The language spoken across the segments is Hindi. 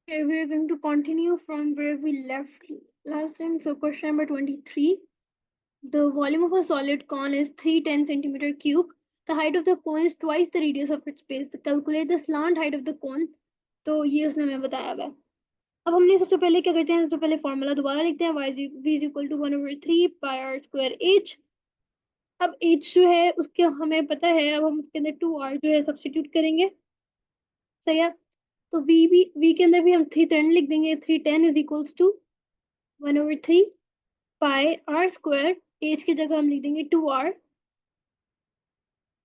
Okay, we are going to continue from where we left last time. So question number 23. The volume of a solid cone is 310 centimeter cube. The height of the cone is twice the radius of its base. Calculate the slant height of the cone. तो ये उसने हमें बताया हुआ है. अब हमने सबसे पहले क्या करते हैं, सबसे पहले फॉर्मूला दोबारा लिखते हैं. v is equal to 1/3 pi r square h. अब h जो है उसके हमें पता है, अब हम उसके अंदर 2r जो है सब्स्टिट्यूट करेंगे. सही है. तो v के अंदर भी हम 310 लिख देंगे. 310 is equals to 1/3 pi r square. H की जगह हम लिख देंगे 2r.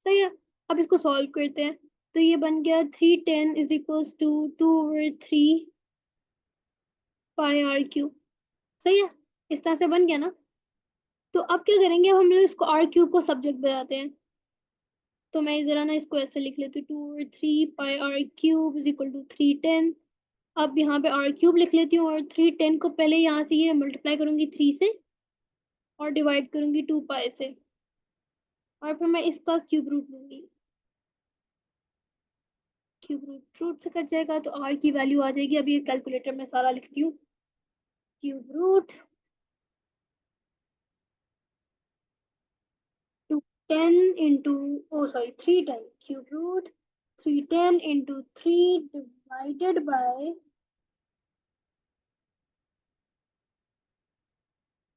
सही है. अब इसको सॉल्व करते हैं. तो ये बन गया 310 is equals to 2/3 pi r cube. सही है. इस तरह से बन गया ना. तो अब क्या करेंगे, हम लोग इसको आर क्यूब को सब्जेक्ट बनाते हैं. तो मैं जरा ना इसको ऐसे लिख लेती हूँ. 2/3 pi r cube is equal to 310. अब यहाँ पे आर क्यूब लिख लेती हूँ और 310 को पहले यहाँ से ये मल्टीप्लाई करूंगी 3 से और डिवाइड करूंगी 2 पाई से, और फिर मैं इसका क्यूब रूट लूंगी. क्यूब रूट से कट जाएगा तो आर की वैल्यू आ जाएगी. अभी कैलकुलेटर में सारा लिखती हूँ. Cube root 210 into, oh sorry 310. Cube root 310 into 3 divided by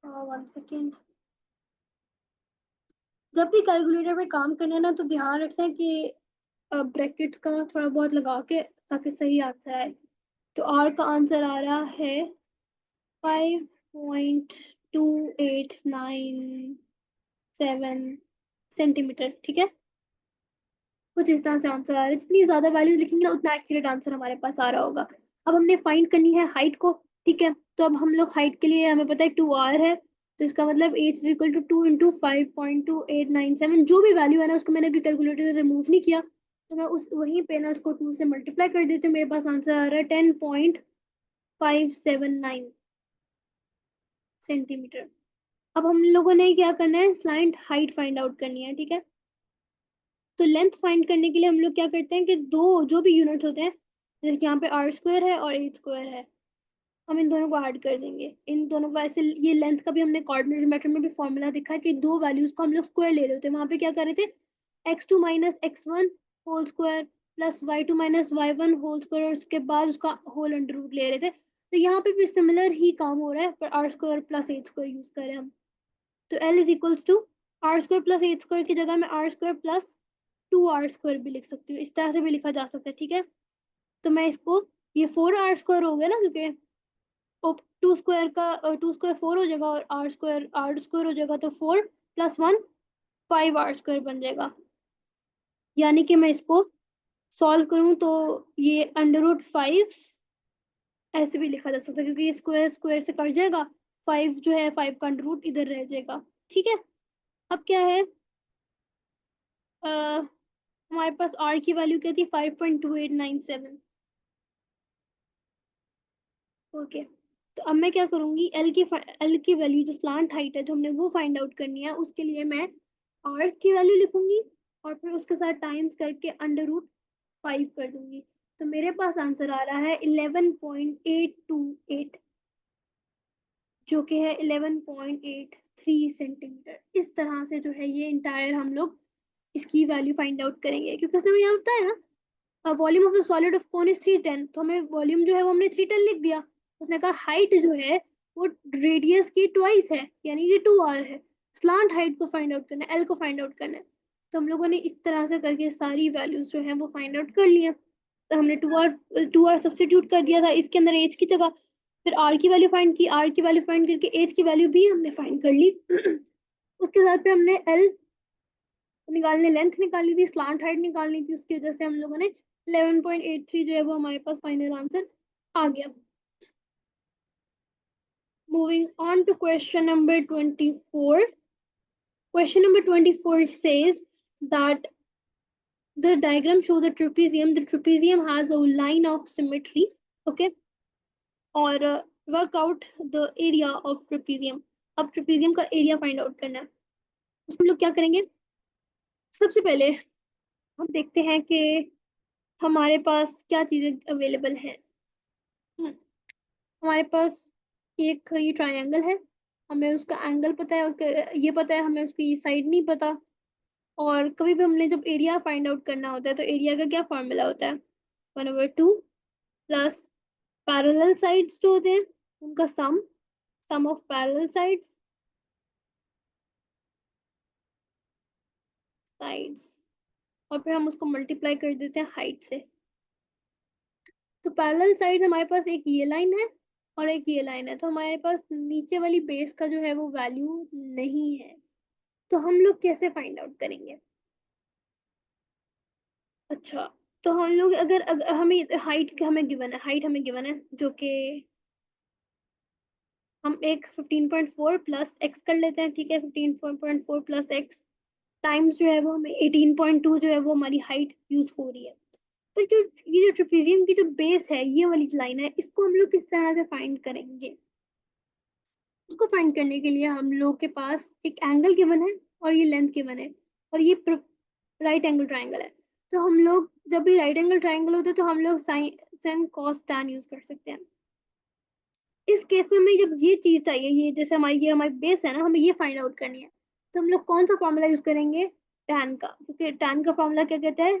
1 second. जब भी कैलकुलेटर में काम करना है ना, तो ध्यान रखना है कि ब्रैकेट का थोड़ा बहुत लगा के, ताकि सही आंसर आए. तो आर का आंसर आ रहा है 5.2897 सेंटीमीटर. ठीक है. कुछ इस तरह से आंसर आ रहा है. जितनी ज्यादा वैल्यू लिखेंगे ना, उतना एक्यूरेट आंसर हमारे पास आ रहा होगा. अब हमने फाइंड करनी है हाइट को. ठीक है. तो अब हम लोग हाइट के लिए, हमें पता है 2r है. तो इसका मतलब h is equal to 2 into 5.2897. जो भी वैल्यू है ना, उसको मैंने अभी कैलकुलेटर से रिमूव नहीं किया, तो मैं उस वहीं पे ना उसको 2 से मल्टीप्लाई कर देती हूँ. मेरे पास आंसर आ रहा है 10.579 सेंटीमीटर. अब हम लोगों ने क्या करना है, स्लाइंट हाइट फाइंड आउट करनी है. ठीक है. तो लेंथ फाइंड करने के लिए हम लोग क्या करते हैं कि दो जो भी यूनिट होते हैं, जैसे कि यहाँ पे आर स्क्वायर है और एच स्क्वायर है, हम इन दोनों को ऐड कर देंगे. इन दोनों को ऐसे, ये लेंथ का भी हमने कोऑर्डिनेट मेथड में भी फॉर्मूला देखा है कि दो वैल्यूज को हम लोग स्क्वायर ले रहे होते हैं. वहां पे क्या कर रहे थे, x2 minus x1 whole square plus y2 minus y1 whole square, और उसके बाद उसका होल अंडर रूट ले रहे थे. तो यहाँ पे भी सिमिलर ही काम हो रहा है, पर r square plus h square use कर रहे हैं हम. तो L is equals to r square plus h square की जगह में आर स्क्वायर प्लस 2r² भी लिख सकती हूँ. इस तरह से भी लिखा जा सकता है. ठीक है. तो मैं इसको, ये 4r² हो गया ना, क्योंकि टू स्क्वायर का 2 स्क्वायर 4 हो जाएगा, और आर स्क्वायर हो जाएगा, तो 4 प्लस 1 5r² बन जाएगा. यानी कि मैं इसको सॉल्व करूं तो ये √5 ऐसे भी लिखा जा सकता है, क्योंकि ये स्क्वायर स्क्वायर से कट जाएगा. 5 जो है, 5 का अंडर रूट इधर रह जाएगा. ठीक है. अब क्या है, हमारे पास r की वैल्यू क्या थी, 5.2897. ओके. तो अब मैं क्या करूंगी, एल की वैल्यू जो स्लांट हाइट है जो हमने वो फाइंड आउट करनी है, उसके लिए मैं आर की वैल्यू लिखूंगी और फिर उसके साथ टाइम्स करके √5 कर दूंगी. तो मेरे पास आंसर आ रहा है 11.828, जो कि है 11.83 सेंटीमीटर. इस तरह से जो है ये इंटायर हम लोग इसकी वैल्यू फाइंड आउट करेंगे, क्योंकि उसने यहाँ बताया ना, volume of the solid of cone is 310. तो हमें वॉल्यूम जो है वो हमने 310 लिख दिया. उसने कहा हाइट जो है वो रेडियस की ट्वाइस है, यानी कि 2r है. स्लांट हाइट को फाइंड आउट करना है, एल को फाइंड आउट करना है. तो हम लोगों ने इस तरह से करके सारी वैल्यूज जो है वो फाइंड आउट कर लिया. तो हमने 2r सब्सटीट्यूट कर दिया था इसके अंदर एच की जगह. फिर आर की वैल्यू फाइंड की, आर की वैल्यू फाइंड करके एच की वैल्यू भी हमने फाइंड कर ली. उसके साथ फिर हमने एल निकालने, लेंथ निकालनी थी, स्लांट हाइट निकालनी थी. उसकी वजह से हम लोगों ने 11.83 जो है वो हमारे पास फाइनल आंसर आ गया. Moving on to question number 24. Question number 24 says that the diagram shows a trapezium. The trapezium has a line of symmetry. Okay. और work out the area of trapezium. अब trapezium का एरिया फाइंड आउट करना है. उसमें लोग क्या करेंगे, सबसे पहले हम देखते हैं कि हमारे पास क्या चीजें अवेलेबल हैं. हमारे पास एक ये ट्रायंगल है, हमें उसका एंगल पता है, उसका ये पता है, हमें उसकी ये साइड नहीं पता। और कभी भी हमने जब एरिया फाइंड आउट करना होता है तो एरिया का क्या फॉर्मूला होता है, 1/2 प्लस पैरेलल साइड्स जो होते हैं उनका सम ऑफ पैरेलल साइड्स, और फिर हम उसको मल्टीप्लाई कर देते हैं हाइट से। तो पैरेलल साइड्स हमारे पास एक ये लाइन है और एक ये लाइन है, तो हमारे पास नीचे वाली बेस का जो है वो वैल्यू नहीं है। तो हम लोग कैसे फाइंड आउट करेंगे? अच्छा, तो हम लोग अगर हमें हाइट हमें गिवन है, हाइट हमें गिवन है जो कि हम एक 15.4 प्लस एक्स कर लेते हैं, ठीक है, 15.4 प्लस एक्स टाइम्स जो है वो हमें 18.2 जो है वो हमारी हाइट यूज हो रही है। पर जो ये जो ट्रेपेजियम की जो बेस है, ये वाली लाइन है, इसको हम लोग किस तरह से फाइंड करेंगे? उसको फाइंड करने के लिए हम लोग के पास एक एंगल गिवन है और ये लेंथ गिवन है, और ये राइट एंगल ट्राइंगल है। तो हम लोग जब भी राइट एंगल ट्राइंगल होता है तो हम लोग साइन कॉस टैन यूज कर सकते हैं। इस केस में हमें जब ये चीज चाहिए, ये जैसे ये हमारी बेस है ना, हमें ये फाइंड आउट करनी है, तो हम लोग कौन सा फॉर्मूला यूज करेंगे? टैन का, क्योंकि टैन का फॉर्मूला क्या कहता है?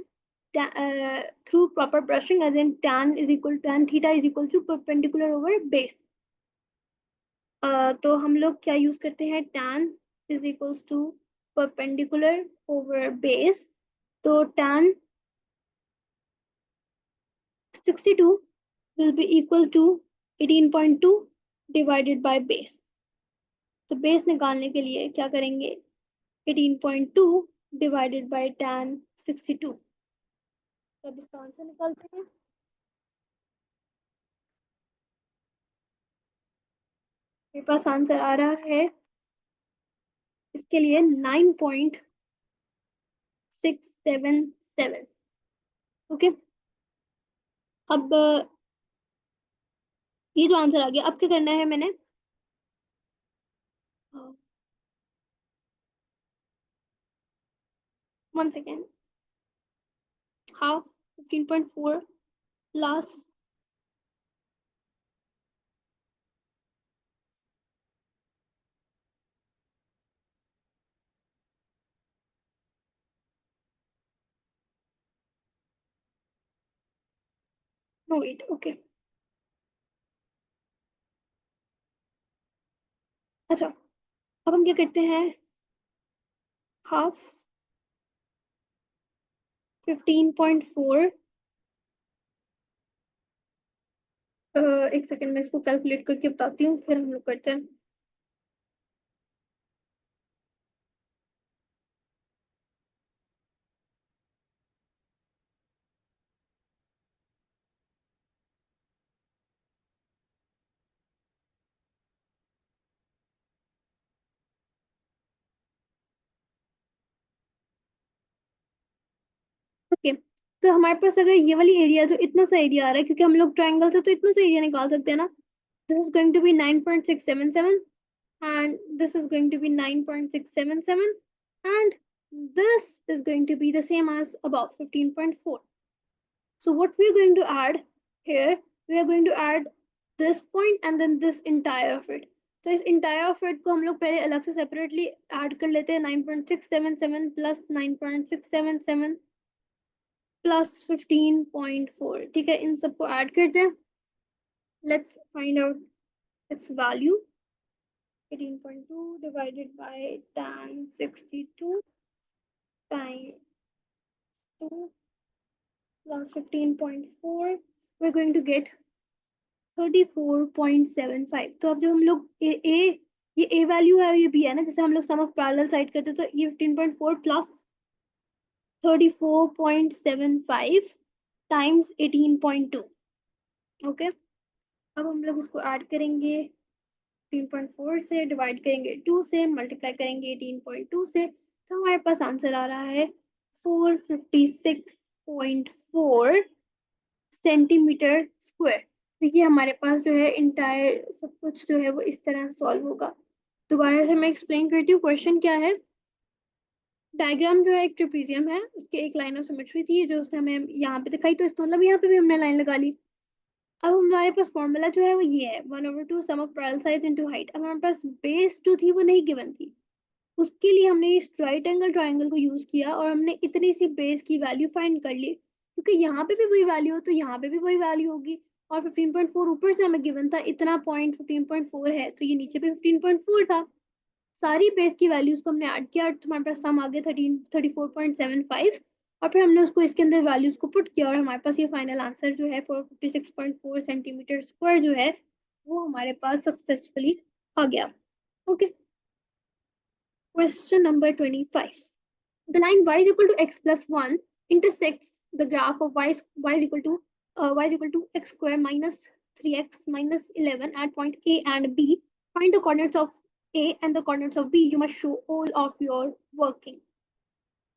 Through proper brushing as in tan theta is equal to perpendicular over base. तो हम लोग क्या यूज करते हैं? tan is equals to perpendicular over base. तो tan 62 will be equal to 18.2 divided by base. तो बेस निकालने के लिए क्या करेंगे? 18.2 डिवाइडेड बाय tan 62। तो अब इसका आंसर निकालते हैं। मेरे पास आंसर आ रहा है इसके लिए 9.677। ओके, अब ये जो आंसर आ गया, अब क्या करना है मैंने? 1 second. Half 15.4 plus no wait, okay. अच्छा, अब हम क्या करते हैं? हाफ 15.4, 1 सेकेंड मैं इसको कैलकुलेट करके बताती हूँ, फिर हम लोग करते हैं। ओके, तो हमारे पास अगर ये वाली एरिया जो इतना सा एरिया आ रहा है, क्योंकि हम लोग ट्राइंगल थे तो इतना सा एरिया निकाल सकते हैं ना। This is going to be 9.677 and this is going to be 9.677 and this is going to be the same as above 15.4. So what we are going to add here, we are going to add this point and then this entire of it. तो इस entire of it को हम लोग पहले अलग से separately add कर लेते हैं, 9.677 plus 9.677 plus 15.4, ठीक है, इन सबको add करते हैं। Let's find out its value. 18.2 divided by tan 62 times 2 plus 15.4, we're going to get 34.75। तो अब जब हम लोग ये ए वैल्यू है, ये बी है ना, जैसे हम लोग सम ऑफ पैरेलल साइड करते हैं, तो ये 15.4 प्लस 34.75 टाइम्स 18.2। ओके, अब हम लोग उसको ऐड करेंगे 15.4 से, डिवाइड करेंगे 2 से, मल्टीप्लाई करेंगे 18.2 से, तो हमारे पास आंसर आ रहा है 456.4 सेंटीमीटर स्क्वायर। तो ये हमारे पास जो है इंटायर सब कुछ जो है वो इस तरह से सॉल्व होगा। दोबारा से मैं एक्सप्लेन करती हूँ क्वेश्चन क्या है। डायग्राम जो है एक ट्रेपेजियम है, उसके एक लाइन ऑफ सिमेट्री थी जो उसने हमें यहाँ पे दिखाई, तो इसका मतलब यहाँ पे भी हमने लाइन लगा ली। अब हमारे पास फॉर्मूला जो है वो ये है 1/2 sum of parallel sides into height. अब हमारे पास बेस जो थी वो नहीं गिवन थी, उसके लिए हमने इस राइट एंगल ट्राइंगल को यूज किया और हमने इतनी सी बेस की वैल्यू फाइंड कर ली, क्योंकि यहाँ पे भी वही वैल्यू हो तो यहाँ पे भी वही वैल्यू होगी। और 15.4 ऊपर से हमें गिवन था, इतना पॉइंट 15.4 है तो ये नीचे भी 15.4 था। सारी बेस की वैल्यूज को हमने ऐड किया तो हमारे पास सम आ गया 34.75। और फिर हमने उसको इसके अंदर वैल्यूज को पुट किया और हमारे पास ये फाइनल आंसर जो है 456.4 सेंटीमीटर स्क्वायर जो है वो हमारे पास सक्सेसफुली आ गया। Okay, question number 25। The line y is equal to x plus 1 intersects the graph of y is equal to x square minus 3x minus 11 at point A and B. Find the coordinates of A and the coordinates of B. You must show all of your working.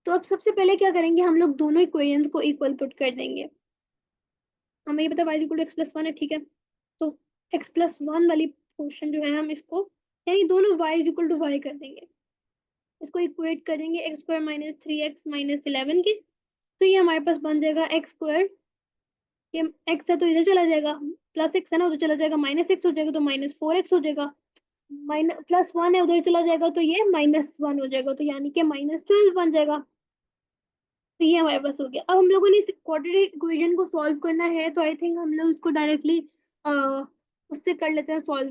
तो अब सबसे पहले क्या करेंगे, हम लोग दोनों इक्वेशंस को इक्वल पुट कर देंगे। हमें ये पता y equal to x plus one है, ठीक है। तो x प्लस वन वाली पोर्शन जो है हम इसको यानी दोनों y इक्वल टू y कर देंगे, इसको इक्वेट करेंगे x square minus 3x minus 11 के। तो ये हमारे पास बन जाएगा एक्स स्क्वायर, ये x है तो इधर चला जाएगा, प्लस x है ना उधर चला जाएगा, माइनस x हो जाएगा तो माइनस 4x हो जाएगा, माइनस प्लस 1 है उधर चला जाएगा तो ये माइनस 1 हो जाएगा, तो यानी कि -12 बन जाएगा। तो ये हमारे पास हो गया। अब हम लोगों ने इस क्वाड्रेटिक इक्वेशन को सॉल्व करना है तो आई थिंक हम लोग इसको डायरेक्टली उससे कर लेते हैं सॉल्व,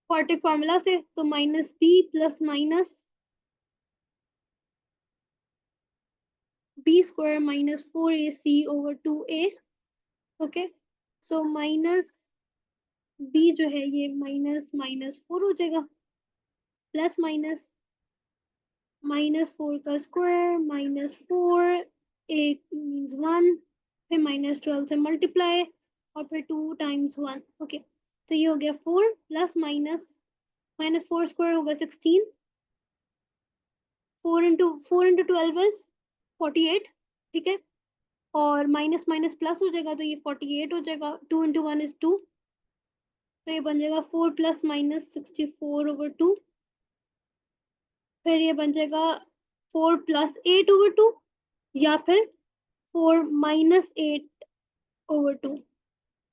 क्वाड्रेटिक फार्मूला से। तो minus b plus minus b square minus 4ac over 2a। Okay, so minus b जो है ये माइनस माइनस 4 हो जाएगा, प्लस माइनस -4 का स्क्वायर -4 एक मीन्स 1, फिर -12 से मल्टीप्लाई और फिर 2 टाइम्स 1। ओके, तो ये हो गया 4 प्लस माइनस 4 स्क्वायर होगा 16, 4 इंटू 12 इज 48, ठीक है। और माइनस माइनस प्लस हो जाएगा तो ये 48 हो जाएगा, 2 इंटू 1 इज 2, तो ये बन जाएगा 4 प्लस माइनस 64 ओवर 2। फिर ये बन जाएगा 4 प्लस 8 ओवर 2 या फिर 4 माइनस 8 ओवर 2।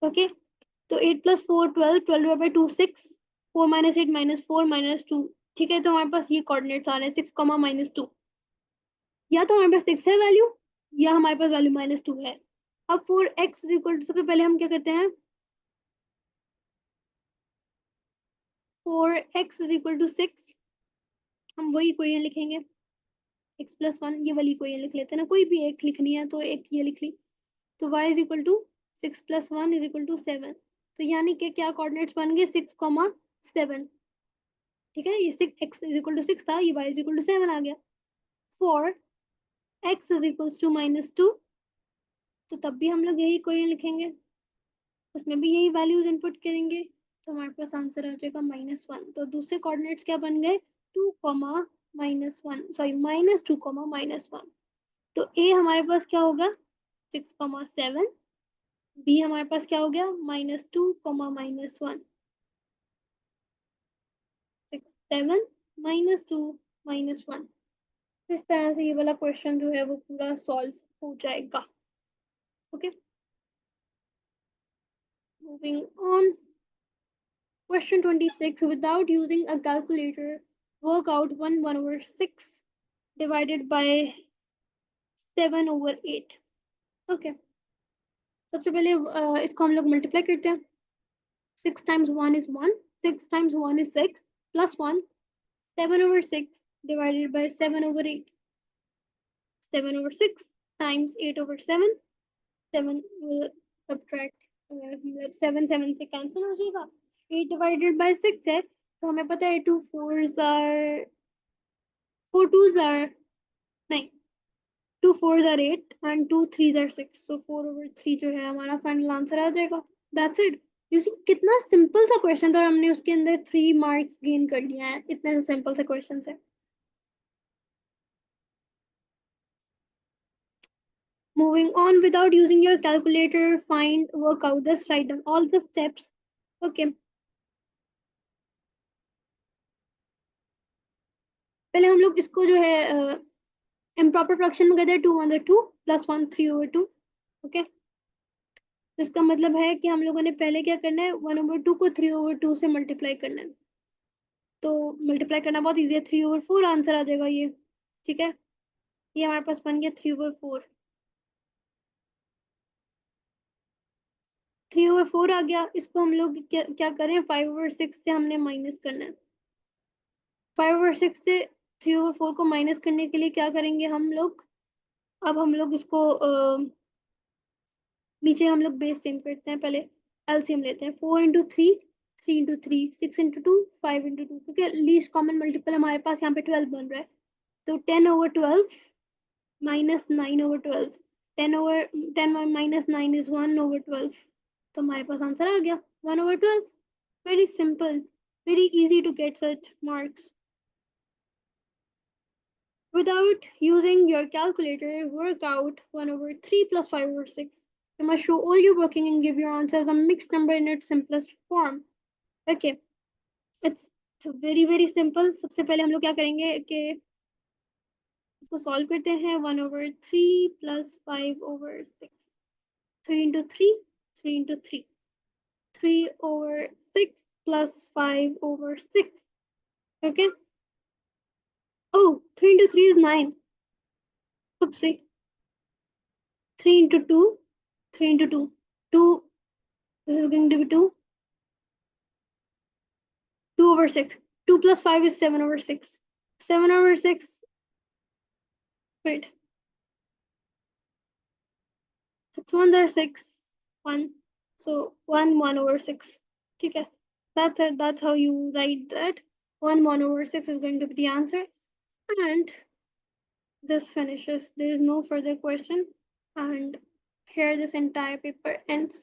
ओके, तो 8 प्लस 4 12, 12 बाई 2 6, 4 माइनस 8 -4 -2। ठीक है, तो हमारे पास ये कोऑर्डिनेट्स आ रहे हैं 6 -2। या तो हमारे पास 6 है वैल्यू या हमारे पास वैल्यू -2 है। अब 4x इक्वल टू, सबसे पहले हम क्या करते हैं, 4x इक्वल टू 6, हम वही इक्वेशन लिखेंगे x प्लस 1, ये वाली इक्वेशन लिख लेते हैं ना, कोई भी एक लिखनी है तो एक ये लिख ली। तो y is equal to 6 plus 1 is equal to 7। तो यानी कि क्या कोऑर्डिनेट्स बन गए 6,7। ठीक है, ये 6 x इज इक्वल टू 6 था, ये y इज इक्वल टू 7 आ गया। 4 x इज इक्वल टू -2, तो तब भी हम लोग यही इक्वेशन लिखेंगे, उसमें भी यही वैल्यूज इनपुट करेंगे, तो हमारे पास आंसर आ जाएगा -1। तो दूसरे कोऑर्डिनेट्स क्या बन गए 2, -1, सॉरी -2, -1। तो a हमारे पास क्या होगा 6,7, b हमारे पास क्या हो गया -2, -1, 6 7 -2 -1। इस तरह से ये वाला क्वेश्चन जो है वो पूरा सॉल्व हो जाएगा। Okay, moving on, question 26। Without using a calculator work out 1/6 divided by 7/8। Okay, सबसे पहले इसको हम लोग मल्टीप्लाई करते हैं। 6 times 1 is 1, 6 times 1 is 6 plus 1, 7/6 divided by 7/8, 7/6 times 8/7, 7 will subtract, मतलब 7 7 से कैंसिल हो जाएगा, 8 divided by 6 है तो हमें पता है 2 4s are 4 2s are नहीं 2 4s are 8 and 2 3s are 6, so 4/3 जो है हमारा फाइनल आंसर आ जाएगा। That's it. यू सी कितना सिंपल सा क्वेश्चन था और हमने उसके अंदर 3 मार्क्स गेन कर लिया है, इतने सिंपल से क्वेश्चन है। Moving on, without using your calculator, find, work out this, write down all the steps. Okay. पहले हम लोग इसको जो है इम्प्रॉपर फ्रैक्शन में कहते हैं 2 1 2 +1 3/2। ओके, तो इसका मतलब है कि हम लोगों ने पहले क्या करना है, 1/2 को 3/2 से मल्टीप्लाई करना है। तो मल्टीप्लाई करना बहुत ईजी है, 3/4 आंसर आ जाएगा ये। ठीक है, ये हमारे पास बन गया 3/4। 3/4 आ गया, इसको हम लोग क्या करें, 5/6 से हमने माइनस करना है। 5/6 से 3/4 को माइनस करने के लिए क्या करेंगे हम लोग, अब हम लोग इसको नीचे हम लोग बेस सेम करते हैं, पहले एलसीएम लेते हैं। 4 × 3, 3 × 3, 6 × 2, 5 × 2, क्योंकि लीस्ट कॉमन मल्टीपल हमारे पास यहाँ पे 12 बन रहा है। तो 10/12 माइनस 9/12, 10 माइनस 9 इज 1/12। तो हमारे पास आंसर आ गया 1/12। Very simple, very easy to get such marks without using your calculator. Work out 1/3 plus 5/6. You must show all your working and give your answer as a mixed number in its simplest form. Okay, it's very simple. सबसे पहले हम लोग क्या करेंगे कि इसको सॉल्व करते हैं। 1/3 plus 5/6, 3 × 3, 3 × 3, 3/6 plus 5/6. Okay. Oh, 3 × 3 is 9. Oopsie. 3 × 2, 3 × 2, 2. This is going to be 2. 2/6. 2 plus 5 is 7/6. 7/6. Wait. 6 ones are 6. 1. So 1/6. Okay. That's it. That's how you write that. 1/6 is going to be the answer. And this finishes. There is no further question. And here this entire paper ends.